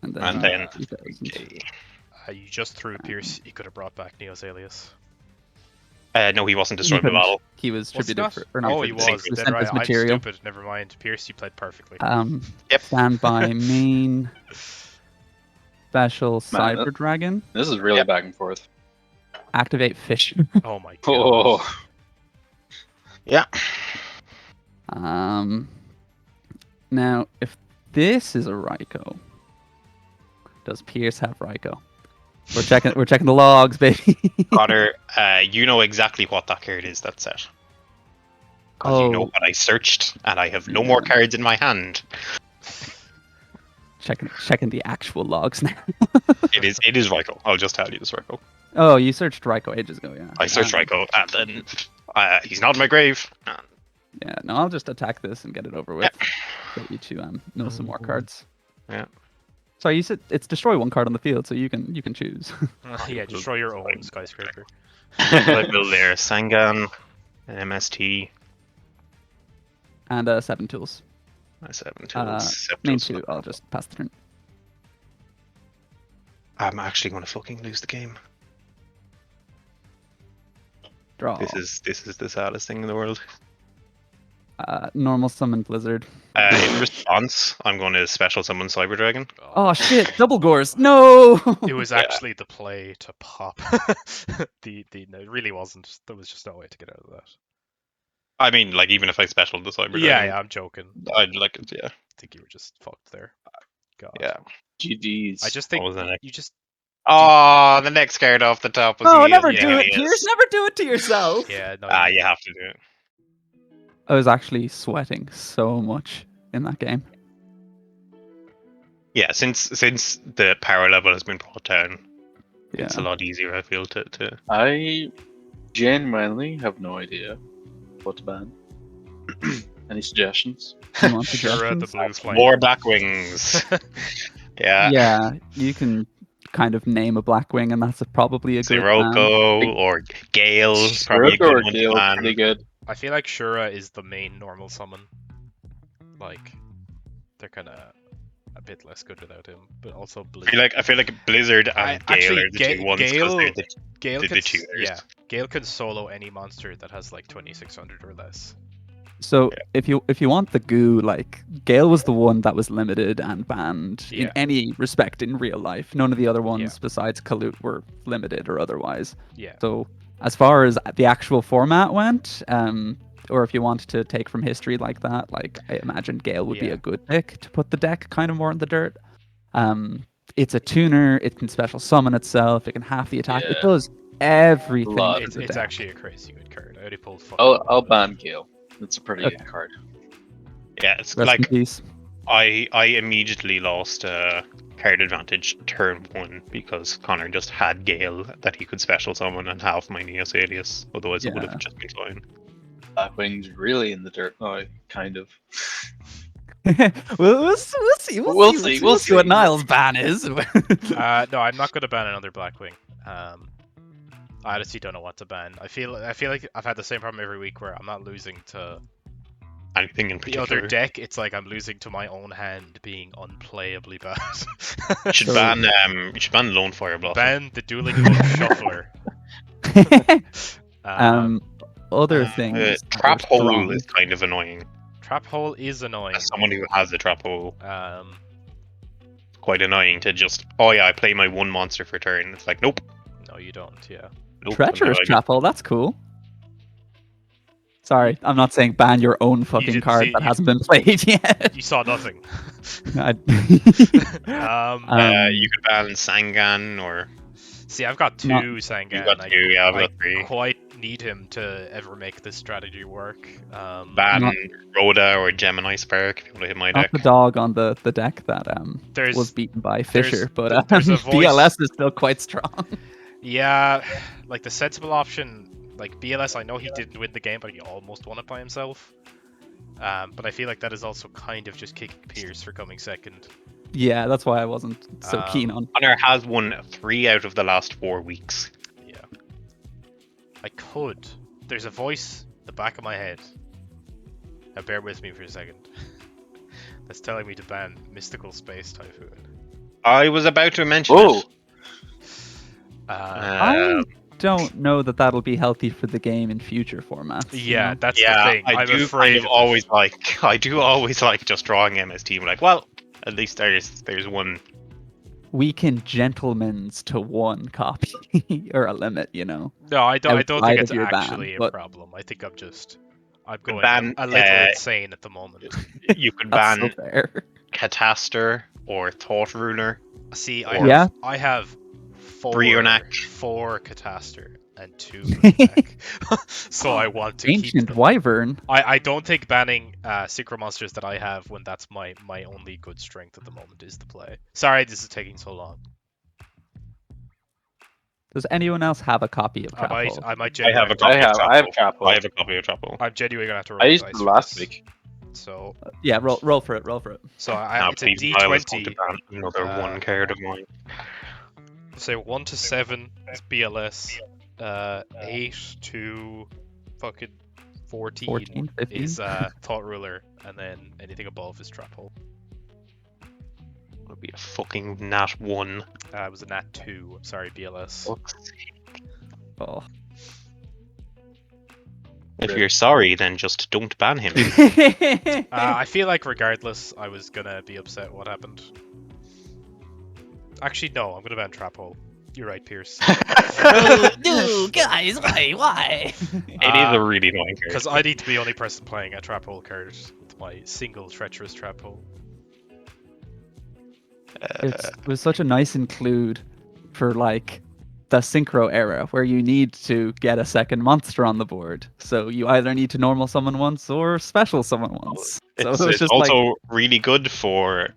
And then, And then 3,000. okay. you just threw Pierce. You could have brought back Neo's alias. No, he wasn't He destroyed by couldn't. battle. He was Was he tributed not? for. Or not Oh, he tributed, was. he Dead sent right. as I'm material. stupid. Never mind. Pierce, you played perfectly. Yep. Standby main. Special Man, Cyber Dragon. This is really back and forth. Activate Fish. Oh my god. Oh, Yeah. Now, if this is a Raikou, does Pierce have Raikou? We're checking the logs, baby. Connor, you know exactly what that card is that's set. Because you know Oh. what I searched, and I have no more cards in my hand. Checking the actual logs now. It is Raikou. I'll just tell you this Raikou. Oh, you searched Raikou ages ago, yeah. I searched Raikou, and then he's not in my grave. Yeah, no, I'll just attack this and get it over with. Get you to mill some more cards. Yeah. Sorry, you said it's destroy one card on the field, so you can choose. Yeah, destroy your own skyscraper. I build there Sangan, MST, And 7 tools. 7 tools. Main 2, I'll just pass the turn. I'm actually going to fucking lose the game. Draw. This is the saddest thing in the world. Normal summon Blizzard. In response, I'm going to special summon Cyber Dragon. Oh shit! Double Gores! No! It was actually the play to pop. No, it really wasn't. There was just no way to get out of that. I mean, like, even if I special the Cyber Yeah, Dragon, yeah, I'm joking. I'd like it, yeah. I think you were just fucked there. God. Yeah. GG's. I just think What was the next? you just. Oh, the next card off the top was Oh, Neil. never Yeah, do it, he Pierce! is. Never do it to yourself! Yeah, no. You have to do it. I was actually sweating so much in that game. Yeah, since the power level has been brought down, Yeah. it's a lot easier, I feel, to... I genuinely have no idea what to ban. Any suggestions? You want Shura, the suggestions? blue flame. More Blackwings. Yeah. Yeah, you can kind of name a Blackwing, and that's probably a good ban. Sirocco or Gale is probably a Sirocco or good one to Gale, ban. pretty good. I feel like Shura is the main normal summon. Like, they're kind of a bit less good without him, but also Blizzard. I feel like Blizzard and Gale actually, are the two ones because they're the Gale the can, tutors. yeah, Gale can solo any monster that has like 2600 or less. So if you want the goo, like Gale was the one that was limited and banned in Yeah. any respect in real life. None of the other ones besides Kalut were limited or otherwise. Yeah. So as far as the actual format went, or if you wanted to take from history like that, like I imagine Gale would be a good pick to put the deck kind of more in the dirt. It's a tuner. It can special summon itself. It can half the attack. It does everything. Lot. for the It's deck. actually a crazy good card. I already pulled. I'll ban Gale. It's a pretty Okay. good card. Yeah, it's Rest in like peace. I immediately lost card advantage turn 1 because Connor just had Gale that he could special summon and half my Neos alias. Otherwise, it would have just been fine. Blackwing's really in the dirt. Oh, kind of. we'll see. We'll see. We'll see what Niall's ban is. No, I'm not going to ban another Blackwing. I honestly don't know what to ban. I feel like I've had the same problem every week where I'm not losing to Anything in the particular. other deck. It's like I'm losing to my own hand being unplayably bad. You should ban Lone Fire Blossom. Ban the Dueling Book Shuffler. other things that are Trap hole strong. is kind of annoying. Trap hole is annoying. As someone who has a trap hole, Um, quite annoying to just, oh yeah, I play my one monster for turn. It's like, nope. no, you don't. Yeah. Nope. Treacherous no, I trap hole, that's cool. Sorry, I'm not saying ban your own fucking didn't card see- that you- hasn't been played yet. You saw nothing. I- you could ban Sangan or See, I've got two Not- Sangan. you got I- two. Yeah, I've I got three. quite need him to ever make this strategy work. Ban Not- Rhoda or Gemini Spark if you want to hit my not deck. the dog on the deck that There's- was beaten by Fisher, but there's a voice- BLS is still quite strong. Yeah, like the sensible option, like BLS, I know he didn't win the game, but he almost won it by himself. But I feel like that is also kind of just kicking Pierce for coming second. Yeah, that's why I wasn't so keen on. Connor has won 3 out of the last 4 weeks. Yeah. I could. There's a voice in the back of my head. Now bear with me for a second. That's telling me to ban Mystical Space Typhoon. I was about to mention Whoa. it. I don't know that that'll be healthy for the game in future formats. you Yeah, know? that's the Yeah, thing. I I'm do afraid kind of of always like. I do always like just drawing MST. Like, well, at least there's one. We can gentlemen's to one copy or a limit, you know. No, I don't think outside it's of your ban, actually a but- problem. I think I'm going ban, a little insane at the moment. You could That's ban so fair. Cataster or Thought Ruler. See, Or- Yeah. I have Brionac. four Cataster and 2 Brionac. So I want to keep Ancient them. Wyvern. I don't think banning Synchro Monsters that I have when that's my only good strength at the moment is the play. Sorry this is taking so long. Does anyone else have a copy of Trap Hole? I might I have genuinely a copy. I have Trap Hole. I have a copy of Trapple. I'm genuinely gonna have to roll I the used dice it for last this. week. So Yeah, roll for it. Roll for it. Now, it's a please, I was going to D20. ban another one card of mine. So 1 to 7 is BLS. 8 to fucking 14, 14, 15. is Thought Ruler, and then anything above is Trap Hole. It'll be a fucking nat 1. It was a Nat 2. Sorry, BLS. Oh. If you're sorry, then just don't ban him. I feel like regardless, I was gonna be upset what happened. Actually, no, I'm gonna ban Trap Hole. You're right, Pierce. No, guys, why? It is a really annoying card. Because I need to be the only person playing a Trap Hole card with my single treacherous Trap Hole. It was such a nice include for like the synchro era where you need to get a second monster on the board. So you either need to normal summon once or special summon once. So It's, it was it's just also like really good for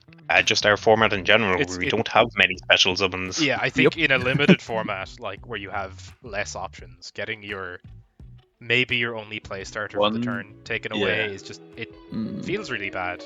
just our format in general, It's- where we it- don't have many special summons. Yeah, I think in a limited format, like where you have less options, getting maybe your only play starter for the One- turn taken yeah. away is just it mm, feels really bad.